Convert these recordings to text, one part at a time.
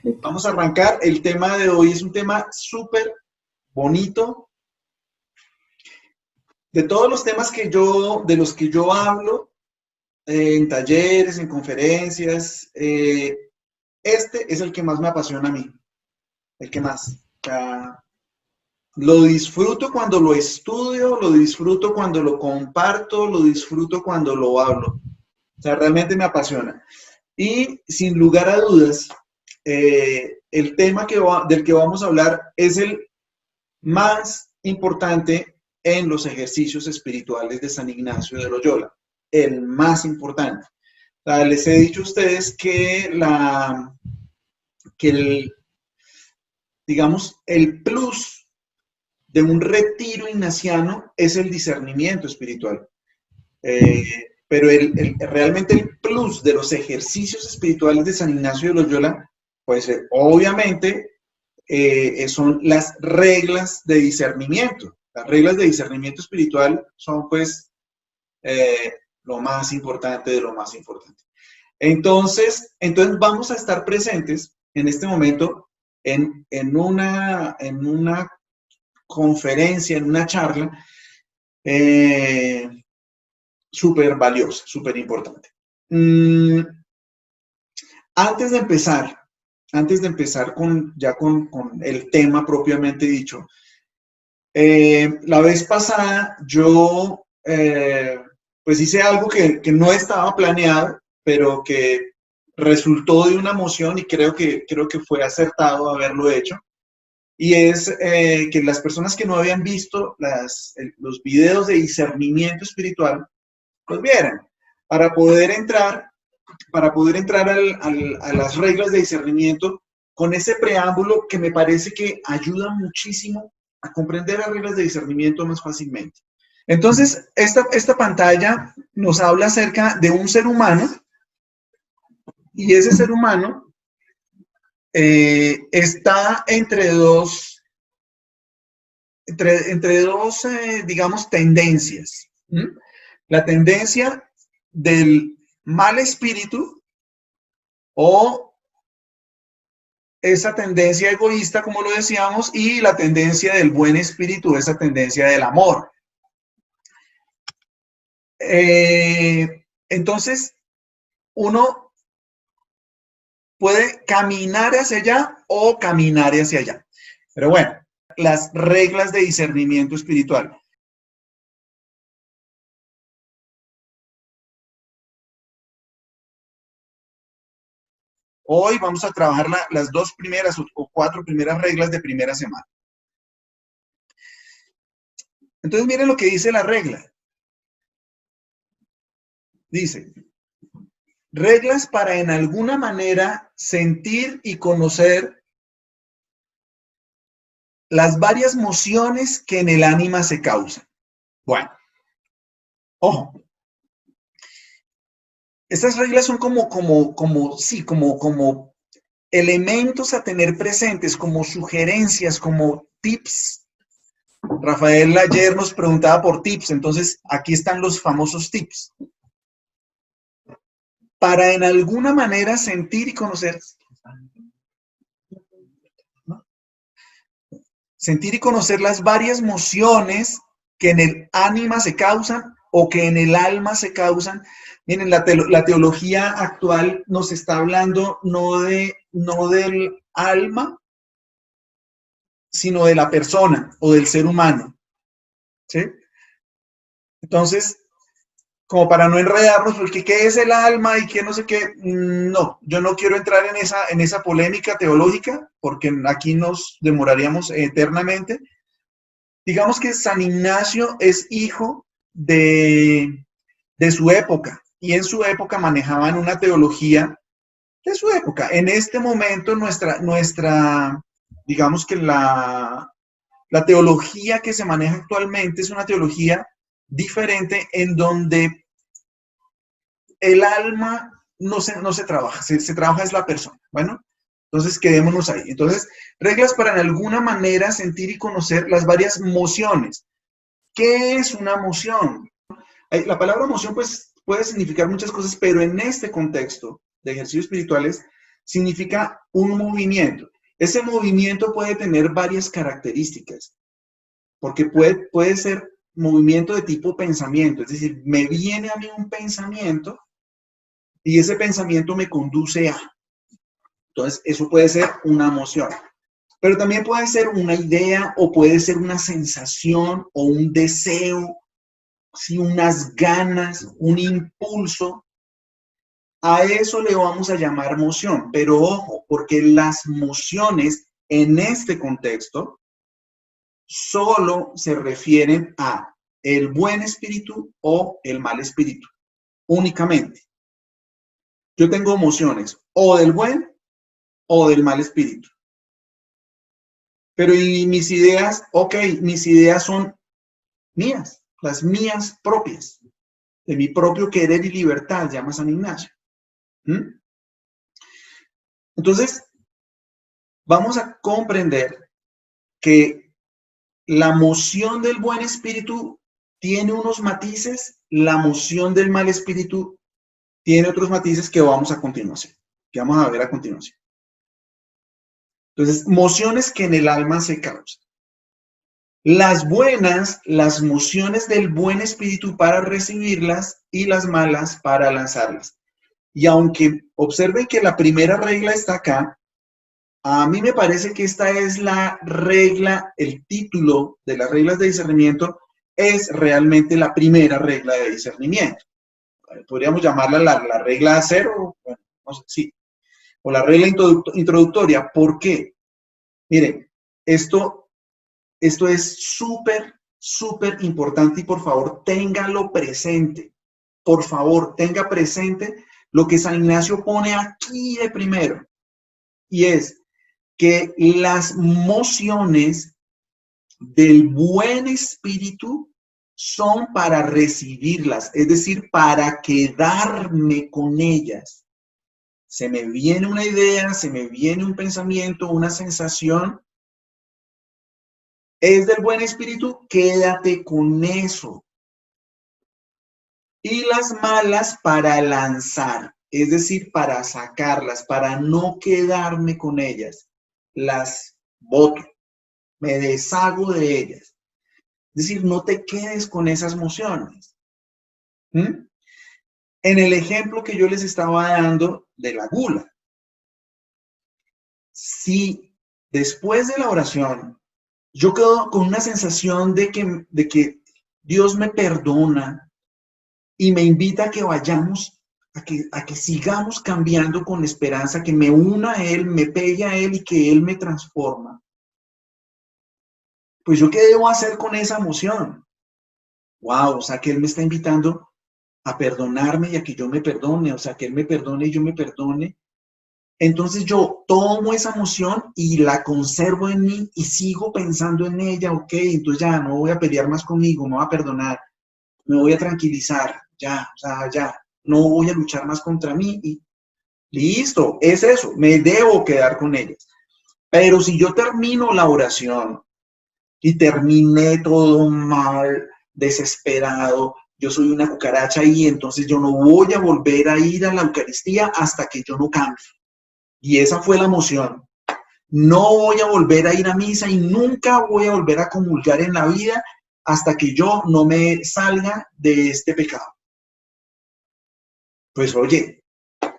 Vamos a arrancar. El tema de hoy es un tema súper bonito. De todos los temas de los que yo hablo en talleres, en conferencias, este es el que más me apasiona a mí, el que más. O sea, lo disfruto cuando lo estudio, lo disfruto cuando lo comparto, lo disfruto cuando lo hablo. O sea, realmente me apasiona. Y sin lugar a dudas, el tema del que vamos a hablar es el más importante en los ejercicios espirituales de San Ignacio de Loyola. El más importante. O sea, les he dicho a ustedes digamos, el plus de un retiro ignaciano es el discernimiento espiritual. Pero realmente el plus de los ejercicios espirituales de San Ignacio de Loyola, pues obviamente son las reglas de discernimiento. Las reglas de discernimiento espiritual son pues lo más importante de lo más importante. Entonces vamos a estar presentes en este momento en una conferencia, en una charla súper valiosa, súper importante. Antes de empezar con el tema propiamente dicho, la vez pasada yo pues hice algo que no estaba planeado, pero que resultó de una emoción y creo que fue acertado haberlo hecho. Y es que las personas que no habían visto los videos de discernimiento espiritual, los vieran, para poder entrar a las reglas de discernimiento con ese preámbulo que me parece que ayuda muchísimo a comprender las reglas de discernimiento más fácilmente. Entonces, esta pantalla nos habla acerca de un ser humano y ese ser humano está entre dos, digamos, tendencias. La tendencia del mal espíritu o esa tendencia egoísta, como lo decíamos, y la tendencia del buen espíritu, esa tendencia del amor. Entonces, uno puede caminar hacia allá o caminar hacia allá. Pero bueno, las reglas de discernimiento espiritual. Hoy vamos a trabajar las 2 primeras o 4 primeras reglas de primera semana. Entonces, miren lo que dice la regla. Dice, reglas para en alguna manera sentir y conocer las varias mociones que en el ánima se causan. Bueno, ojo. Estas reglas son como elementos a tener presentes, como sugerencias, como tips. Rafael ayer nos preguntaba por tips, entonces aquí están los famosos tips. Para en alguna manera sentir y conocer. ¿No? Sentir y conocer las varias mociones que en el ánima se causan o que en el alma se causan. Miren, la teología actual nos está hablando no del alma, sino de la persona o del ser humano. ¿Sí? Entonces, como para no enredarnos, porque qué es el alma y qué no sé qué, no, yo no quiero entrar en esa polémica teológica, porque aquí nos demoraríamos eternamente. Digamos que San Ignacio es hijo de su época, y en su época manejaban una teología de su época. En este momento digamos que la teología que se maneja actualmente es una teología diferente en donde el alma no se trabaja, se trabaja es la persona. Bueno, entonces quedémonos ahí. Entonces, reglas para en alguna manera sentir y conocer las varias mociones. ¿Qué es una moción? La palabra moción pues puede significar muchas cosas, pero en este contexto de ejercicios espirituales significa un movimiento. Ese movimiento puede tener varias características, porque puede ser movimiento de tipo pensamiento, es decir, me viene a mí un pensamiento y ese pensamiento me conduce a. Entonces, eso puede ser una emoción. Pero también puede ser una idea o puede ser una sensación o un deseo, ¿sí? Unas ganas, un impulso. A eso le vamos a llamar moción. Pero ojo, porque las mociones en este contexto solo se refieren a el buen espíritu o el mal espíritu, únicamente. Yo tengo emociones o del buen o del mal espíritu. Pero y mis ideas, ok, mis ideas son mías, las mías propias, de mi propio querer y libertad, llama San Ignacio. ¿Mm? Entonces, vamos a comprender que la moción del buen espíritu tiene unos matices, la moción del mal espíritu tiene otros matices que vamos a continuación, que vamos a ver a continuación. Entonces, mociones que en el alma se causan. Las buenas, las mociones del buen espíritu para recibirlas y las malas para lanzarlas. Y aunque observen que la primera regla está acá, a mí me parece que esta es la regla, el título de las reglas de discernimiento es realmente la primera regla de discernimiento. Podríamos llamarla la regla cero, bueno, no sé, sí, o la regla introductoria. ¿Por qué? Miren, esto es súper, súper importante y por favor, téngalo presente. Por favor, tenga presente lo que San Ignacio pone aquí de primero. Y es que las mociones del buen espíritu son para recibirlas, es decir, para quedarme con ellas. Se me viene una idea, se me viene un pensamiento, una sensación. Es del buen espíritu, quédate con eso. Y las malas para lanzar, es decir, para sacarlas, para no quedarme con ellas. Las boto, me deshago de ellas. Es decir, no te quedes con esas emociones. ¿Mm? En el ejemplo que yo les estaba dando de la gula, si después de la oración yo quedo con una sensación de que Dios me perdona y me invita a que vayamos, a que sigamos cambiando con esperanza, que me una a Él, me pegue a Él y que Él me transforma, pues yo qué debo hacer con esa emoción. Wow, o sea que Él me está invitando a perdonarme y a que yo me perdone, o sea que Él me perdone y yo me perdone. Entonces yo tomo esa emoción y la conservo en mí y sigo pensando en ella, ok, entonces ya no voy a pelear más conmigo, me voy a perdonar, me voy a tranquilizar, ya, o sea, ya, no voy a luchar más contra mí y listo, es eso, me debo quedar con ellas. Pero si yo termino la oración y terminé todo mal, desesperado, yo soy una cucaracha y entonces yo no voy a volver a ir a la Eucaristía hasta que yo no cambie. Y esa fue la emoción. No voy a volver a ir a misa y nunca voy a volver a comulgar en la vida hasta que yo no me salga de este pecado. Pues oye,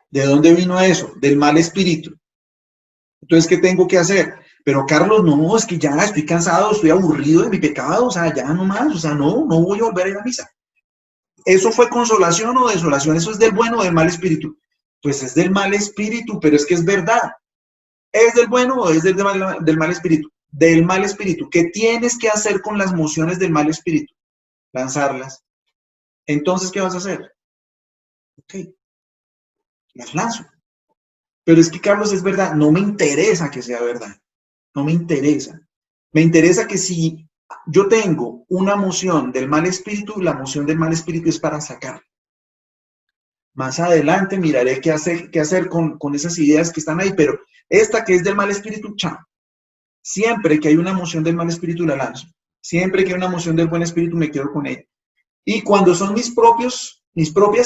¿de dónde vino eso? Del mal espíritu. Entonces, ¿qué tengo que hacer? Pero Carlos, no, es que ya estoy cansado, estoy aburrido de mi pecado, o sea, ya no más, o sea, no voy a volver a ir a misa. ¿Eso fue consolación o desolación? ¿Eso es del bueno o del mal espíritu? Pues es del mal espíritu, pero es que es verdad. ¿Es del bueno o es del mal espíritu? Del mal espíritu. ¿Qué tienes que hacer con las mociones del mal espíritu? Lanzarlas. Entonces, ¿qué vas a hacer? Ok, las lanzo. Pero es que, Carlos, es verdad, no me interesa que sea verdad. No me interesa. Me interesa que si yo tengo una moción del mal espíritu, la moción del mal espíritu es para sacar. Más adelante miraré qué hacer con esas ideas que están ahí, pero esta que es del mal espíritu, chao. Siempre que hay una moción del mal espíritu, la lanzo. Siempre que hay una moción del buen espíritu, me quedo con ella. Y cuando son mis propias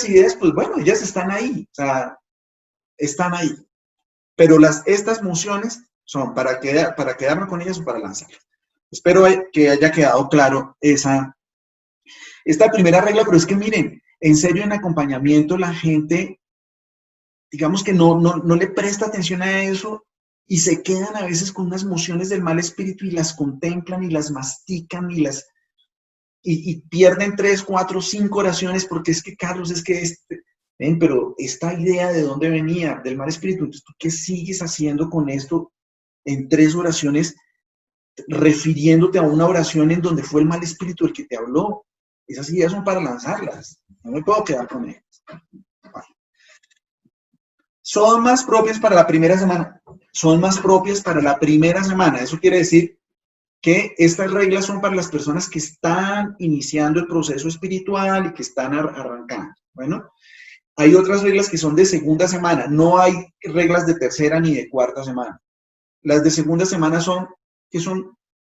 ideas, pues bueno, ellas están ahí. O sea, están ahí. Pero estas mociones son para quedarnos con ellas o para lanzarlas. Espero que haya quedado claro esta primera regla, pero es que miren, en serio en acompañamiento la gente, digamos que no le presta atención a eso y se quedan a veces con unas mociones del mal espíritu y las contemplan y las mastican y pierden 3, 4, 5 oraciones porque es que, Carlos, es que ven, pero esta idea de dónde venía, del mal espíritu, entonces, ¿tú qué sigues haciendo con esto en 3 oraciones, refiriéndote a una oración en donde fue el mal espíritu el que te habló? Esas ideas son para lanzarlas, no me puedo quedar con ellas. Son más propias para la primera semana, son más propias para la primera semana, eso quiere decir que estas reglas son para las personas que están iniciando el proceso espiritual y que están arrancando. Bueno, hay otras reglas que son de segunda semana, no hay reglas de tercera ni de cuarta semana. Las de segunda semana son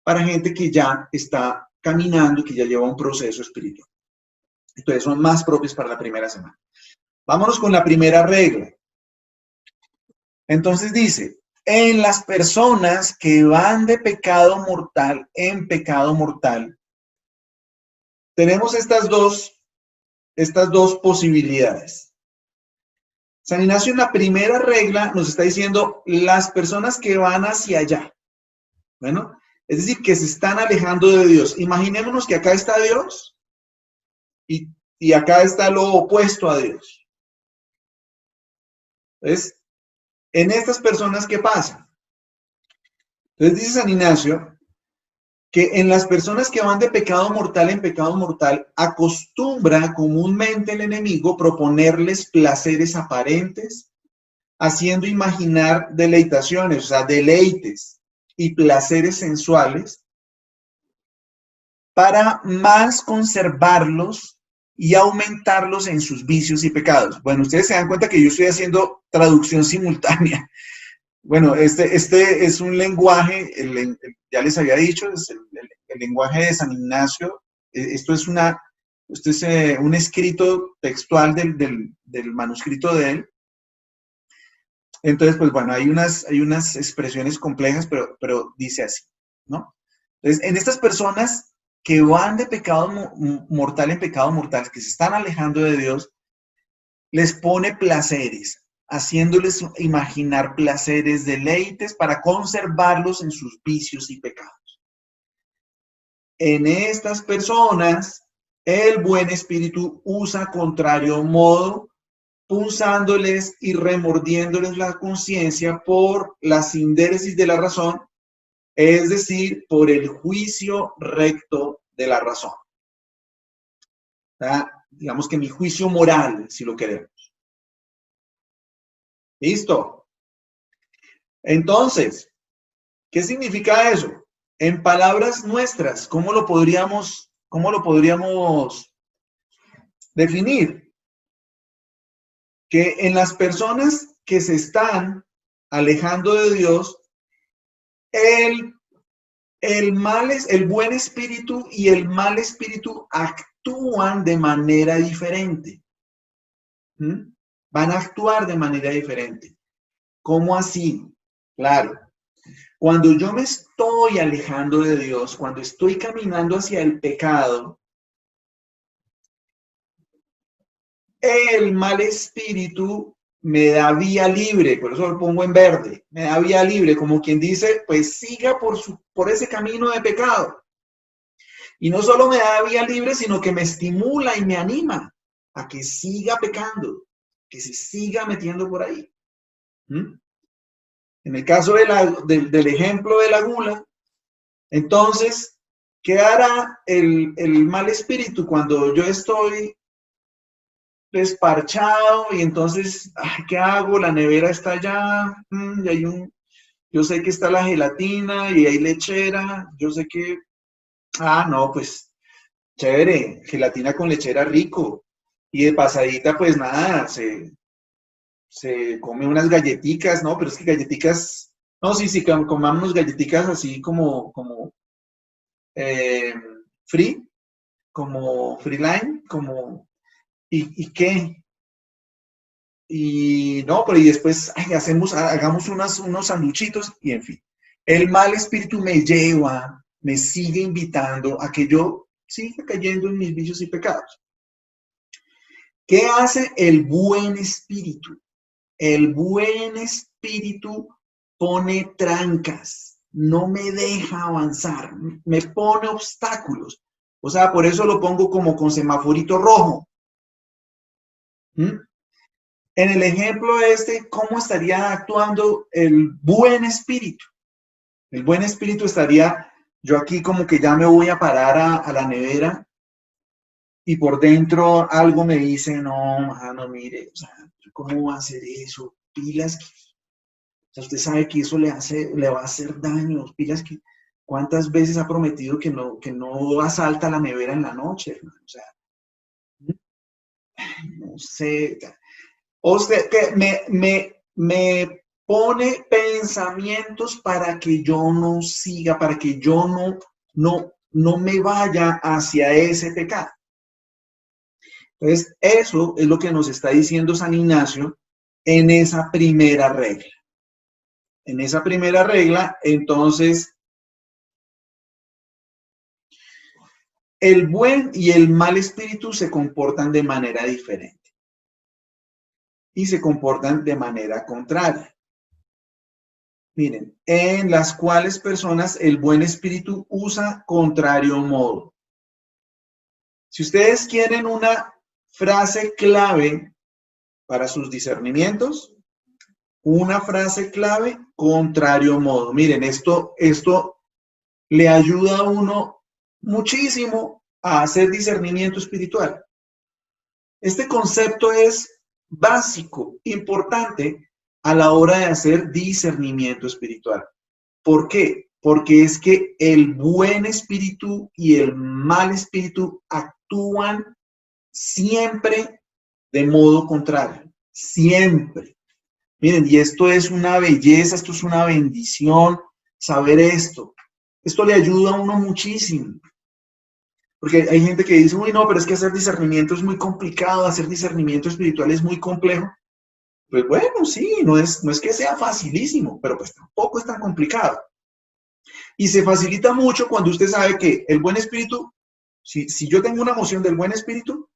para gente que ya está caminando y que ya lleva un proceso espiritual. Entonces son más propias para la primera semana. Vámonos con la primera regla. Entonces dice, en las personas que van de pecado mortal en pecado mortal, tenemos estas dos posibilidades. San Ignacio en la primera regla nos está diciendo las personas que van hacia allá. Bueno, es decir, que se están alejando de Dios. Imaginémonos que acá está Dios y acá está lo opuesto a Dios. Entonces, en estas personas, ¿qué pasa? Entonces dice San Ignacio que en las personas que van de pecado mortal en pecado mortal, acostumbra comúnmente el enemigo proponerles placeres aparentes, haciendo imaginar deleitaciones, o sea, deleites y placeres sensuales, para más conservarlos y aumentarlos en sus vicios y pecados. Bueno, ustedes se dan cuenta que yo estoy haciendo traducción simultánea. Bueno, este es un lenguaje, ya les había dicho, es el lenguaje de San Ignacio. Esto es un escrito textual del manuscrito de él. Entonces, pues bueno, hay unas expresiones complejas, pero dice así, ¿no? Entonces, en estas personas que van de pecado mortal en pecado mortal, que se están alejando de Dios, les pone placeres, haciéndoles imaginar placeres, deleites para conservarlos en sus vicios y pecados. En estas personas, el buen espíritu usa contrario modo, punzándoles y remordiéndoles la conciencia por la sindéresis de la razón, es decir, por el juicio recto de la razón. Digamos que mi juicio moral, si lo queremos. ¿Listo? Entonces, ¿qué significa eso? En palabras nuestras, ¿cómo lo podríamos definir? Que en las personas que se están alejando de Dios, el buen espíritu y el mal espíritu actúan de manera diferente. Van a actuar de manera diferente. ¿Cómo así? Claro. Cuando yo me estoy alejando de Dios, cuando estoy caminando hacia el pecado, el mal espíritu me da vía libre, por eso lo pongo en verde, me da vía libre, como quien dice, pues siga por ese camino de pecado. Y no solo me da vía libre, sino que me estimula y me anima a que siga pecando, que se siga metiendo por ahí. En el caso del ejemplo de la gula, entonces, ¿qué hará el mal espíritu cuando yo estoy desparchado y entonces, ¿qué hago? La nevera está allá, y yo sé que está la gelatina y hay lechera, yo sé que, no, pues chévere, gelatina con lechera rico. Y de pasadita, pues nada, se come unas galletitas, ¿no? Pero es que galletitas, no, sí, comamos galletitas así como eh, free, como free line, ¿y qué? y no, pero y después ay, hagamos unos sanduchitos y en fin. El mal espíritu me lleva, me sigue invitando a que yo siga cayendo en mis vicios y pecados. ¿Qué hace el buen espíritu? El buen espíritu pone trancas, no me deja avanzar, me pone obstáculos. O sea, por eso lo pongo como con semaforito rojo. ¿Mm? En el ejemplo este, ¿cómo estaría actuando el buen espíritu? El buen espíritu estaría, yo aquí como que ya me voy a parar a la nevera y por dentro algo me dice, no, mano, mire, o sea, ¿cómo va a hacer eso? Pilas, o sea, usted sabe que eso le va a hacer daño, pilas que, ¿cuántas veces ha prometido que no asalta la nevera en la noche, hermano? O sea, no sé, o sea, que me pone pensamientos para que yo no siga, para que yo no me vaya hacia ese pecado. Entonces, eso es lo que nos está diciendo San Ignacio en esa primera regla. En esa primera regla, entonces, el buen y el mal espíritu se comportan de manera diferente y se comportan de manera contraria. Miren, en las cuales personas el buen espíritu usa contrario modo. Si ustedes quieren una frase clave para sus discernimientos, una frase clave, contrario modo. Miren, esto le ayuda a uno muchísimo a hacer discernimiento espiritual. Este concepto es básico, importante a la hora de hacer discernimiento espiritual. ¿Por qué? Porque es que el buen espíritu y el mal espíritu actúan siempre de modo contrario. Siempre. Miren, y esto es una belleza, esto es una bendición, saber esto. Esto le ayuda a uno muchísimo. Porque hay gente que dice, uy, no, pero es que hacer discernimiento es muy complicado, hacer discernimiento espiritual es muy complejo. Pues bueno, sí, no es que sea facilísimo, pero pues tampoco es tan complicado. Y se facilita mucho cuando usted sabe que el buen espíritu, si yo tengo una emoción del buen espíritu,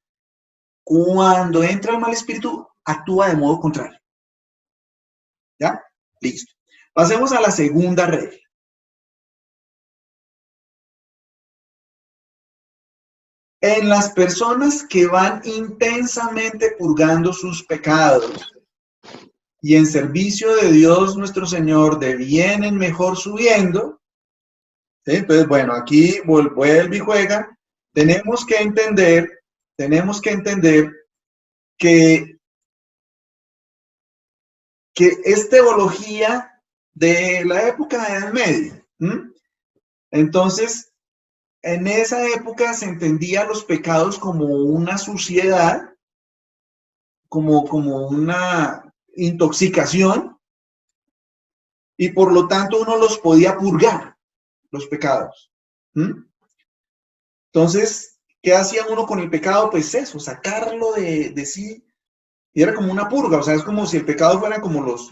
cuando entra el mal espíritu, actúa de modo contrario. ¿Ya? Listo. Pasemos a la segunda regla. En las personas que van intensamente purgando sus pecados y en servicio de Dios nuestro Señor devienen mejor subiendo, ¿sí? Entonces, bueno, aquí vuelve y juega. Tenemos que entender que es teología de la época de Edad Media. Entonces, en esa época se entendía los pecados como una suciedad, como una intoxicación, y por lo tanto uno los podía purgar, los pecados. Entonces, ¿qué hacía uno con el pecado? Pues eso, sacarlo de sí, y era como una purga, o sea, es como si el pecado fuera como los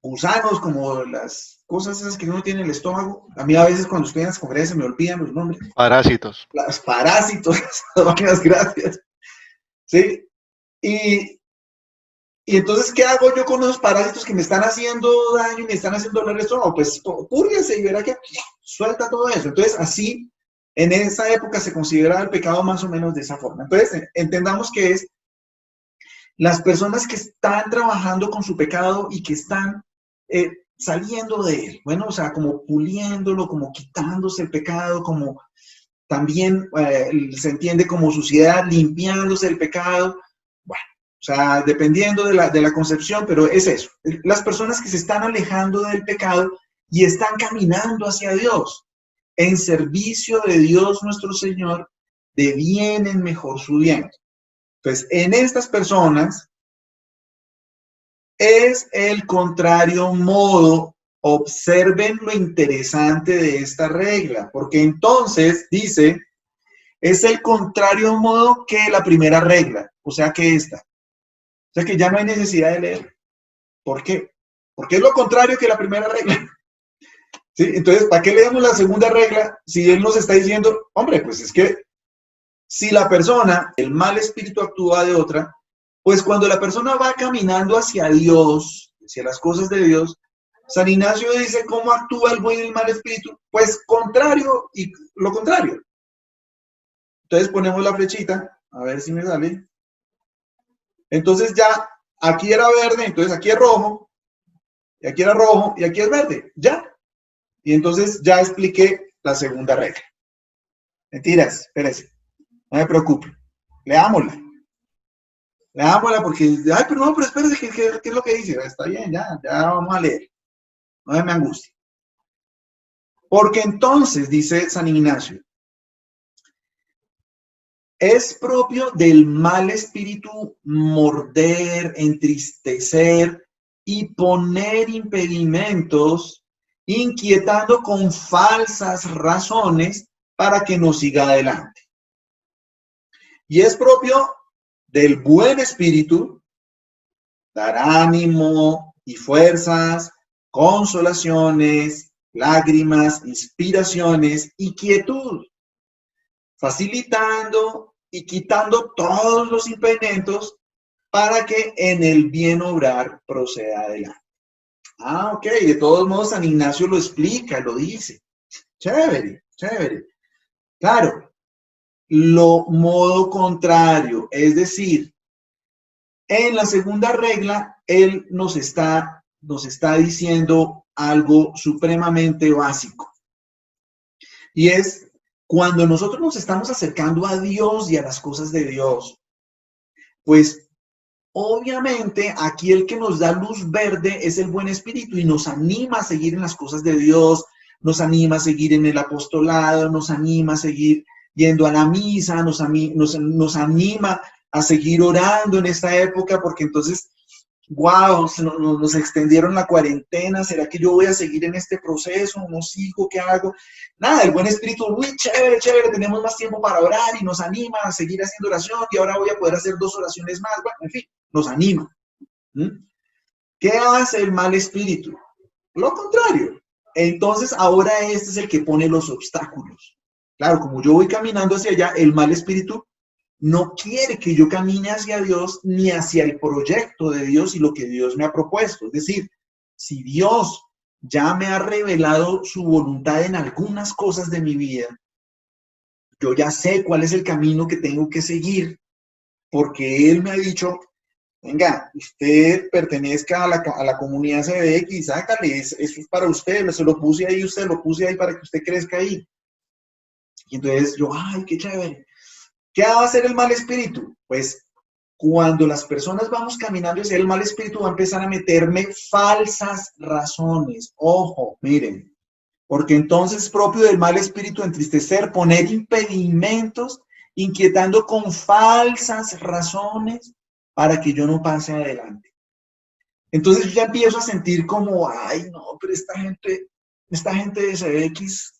gusanos, como las cosas esas que uno tiene en el estómago. A mí a veces cuando estoy en las conferencias se me olvidan los nombres. Parásitos. Las parásitos, muchas gracias. ¿Sí? Y entonces, ¿qué hago yo con esos parásitos que me están haciendo daño y me están haciendo doler el estómago? Pues púrguese y verá que suelta todo eso. Entonces, así, en esa época se consideraba el pecado más o menos de esa forma. Entonces, entendamos que es las personas que están trabajando con su pecado y que están saliendo de él. Bueno, o sea, como puliéndolo, como quitándose el pecado, como también se entiende como suciedad, limpiándose el pecado. Bueno, o sea, dependiendo de la concepción, pero es eso. Las personas que se están alejando del pecado y están caminando hacia Dios, en servicio de Dios nuestro Señor, devienen mejor subiendo. Entonces, en estas personas es el contrario modo. Observen lo interesante de esta regla, porque entonces dice, es el contrario modo que la primera regla, o sea que esta. sea que ya no hay necesidad de leer. ¿Por qué? Porque es lo contrario que la primera regla. ¿Sí? Entonces, ¿para qué leemos la segunda regla si él nos está diciendo, hombre, pues es que si la persona, el mal espíritu actúa de otra, pues cuando la persona va caminando hacia Dios, hacia las cosas de Dios, San Ignacio dice cómo actúa el buen y el mal espíritu, pues contrario y lo contrario. Entonces ponemos la flechita, a ver si me sale. Entonces ya aquí era verde, entonces aquí es rojo, y aquí era rojo, y aquí es verde, ya. Y entonces ya expliqué la segunda regla. Mentiras, espérese, no me preocupe, leámosla. Leámosla porque, ay, pero no, pero espérese, ¿qué es lo que dice? Está bien, ya vamos a leer, no me angustie. Porque entonces, dice San Ignacio, es propio del mal espíritu morder, entristecer y poner impedimentos, inquietando con falsas razones para que no siga adelante. Y es propio del buen espíritu dar ánimo y fuerzas, consolaciones, lágrimas, inspiraciones y quietud, facilitando y quitando todos los impedimentos para que en el bien obrar proceda adelante. Ah, ok, de todos modos San Ignacio lo explica, lo dice. Chévere, chévere. Claro, lo modo contrario, es decir, en la segunda regla, él nos está diciendo algo supremamente básico. Y es cuando nosotros nos estamos acercando a Dios y a las cosas de Dios, pues obviamente aquí el que nos da luz verde es el buen espíritu y nos anima a seguir en las cosas de Dios, nos anima a seguir en el apostolado, nos anima a seguir yendo a la misa, nos anima a seguir orando en esta época, porque entonces, wow, nos extendieron la cuarentena, ¿será que yo voy a seguir en este proceso? ¿No sigo? ¿Qué hago? Nada, el buen espíritu, muy chévere, chévere, tenemos más tiempo para orar y nos anima a seguir haciendo oración y ahora voy a poder hacer 2 oraciones más, bueno, en fin, nos anima. ¿Mm? ¿Qué hace el mal espíritu? Lo contrario. Entonces ahora este es el que pone los obstáculos. Claro, como yo voy caminando hacia allá, el mal espíritu no quiere que yo camine hacia Dios ni hacia el proyecto de Dios y lo que Dios me ha propuesto. Es decir, si Dios ya me ha revelado su voluntad en algunas cosas de mi vida, yo ya sé cuál es el camino que tengo que seguir, porque Él me ha dicho, venga, usted pertenezca a la comunidad CBX, sácale, eso es para usted, se lo puse ahí para que usted crezca ahí. Y entonces yo, ay, qué chévere. ¿Qué va a hacer el mal espíritu? Pues cuando las personas vamos caminando hacia el mal espíritu va a empezar a meterme falsas razones. Ojo, miren, porque entonces es propio del mal espíritu entristecer, poner impedimentos, inquietando con falsas razones para que yo no pase adelante. Entonces yo ya empiezo a sentir como, ay, no, pero esta gente de CBX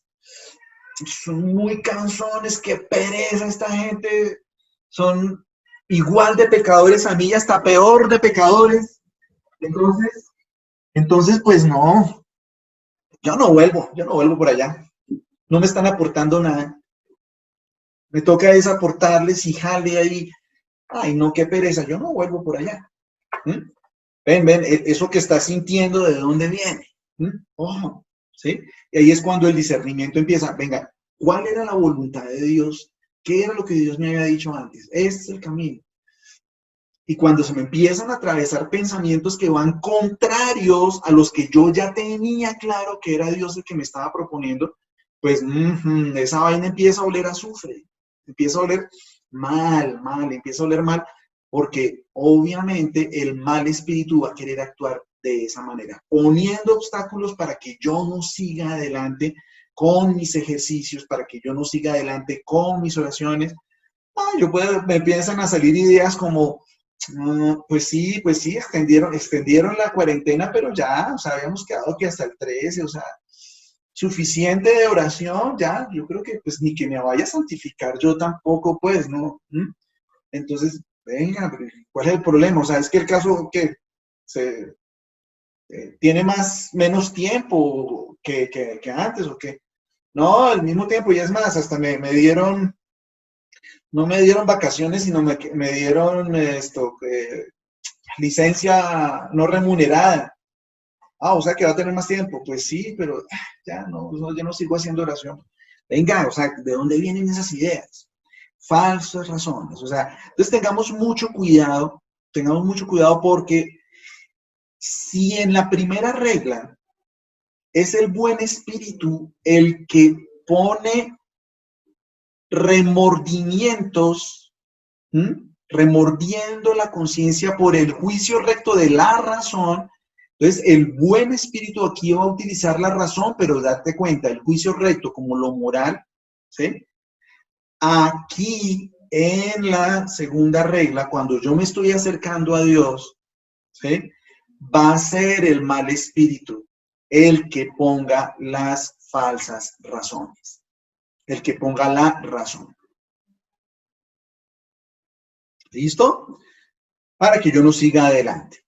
son muy cansones, qué pereza esta gente, son igual de pecadores a mí, hasta peor de pecadores. Entonces pues no, yo no vuelvo por allá. No me están aportando nada. Me toca es aportarles y jale ahí. Ay, no, qué pereza, yo no vuelvo por allá. ¿Mm? Ven, eso que estás sintiendo, ¿de dónde viene? Ojo, ¿sí? Y ahí es cuando el discernimiento empieza. Venga, ¿cuál era la voluntad de Dios? ¿Qué era lo que Dios me había dicho antes? Este es el camino. Y cuando se me empiezan a atravesar pensamientos que van contrarios a los que yo ya tenía claro que era Dios el que me estaba proponiendo, pues esa vaina empieza a oler a azufre, empieza a oler mal, empieza a oler mal, porque obviamente el mal espíritu va a querer actuar de esa manera, poniendo obstáculos para que yo no siga adelante con mis ejercicios, para que yo no siga adelante con mis oraciones. Me empiezan a salir ideas como, pues sí, extendieron la cuarentena, pero ya, o sea, habíamos quedado que hasta el 13, o sea, suficiente de oración, ya, yo creo que pues ni que me vaya a santificar yo tampoco, pues, ¿no? Entonces, Venga, pero ¿cuál es el problema? O sea, es que el caso que se tiene menos tiempo que antes, ¿o qué? No, al mismo tiempo, y es más, hasta me dieron, no me dieron vacaciones, sino me dieron licencia no remunerada. Ah, o sea que va a tener más tiempo. Pues sí, pero ya no, yo no sigo haciendo oración. Venga, o sea, ¿de dónde vienen esas ideas? Falsas razones. O sea, entonces tengamos mucho cuidado porque si en la primera regla es el buen espíritu el que pone remordimientos, remordiendo la conciencia por el juicio recto de la razón. Entonces, el buen espíritu aquí va a utilizar la razón, pero date cuenta, el juicio recto como lo moral, ¿sí? Aquí, en la segunda regla, cuando yo me estoy acercando a Dios, ¿sí? Va a ser el mal espíritu el que ponga las falsas razones, el que ponga la razón. ¿Listo? Para que yo no siga adelante.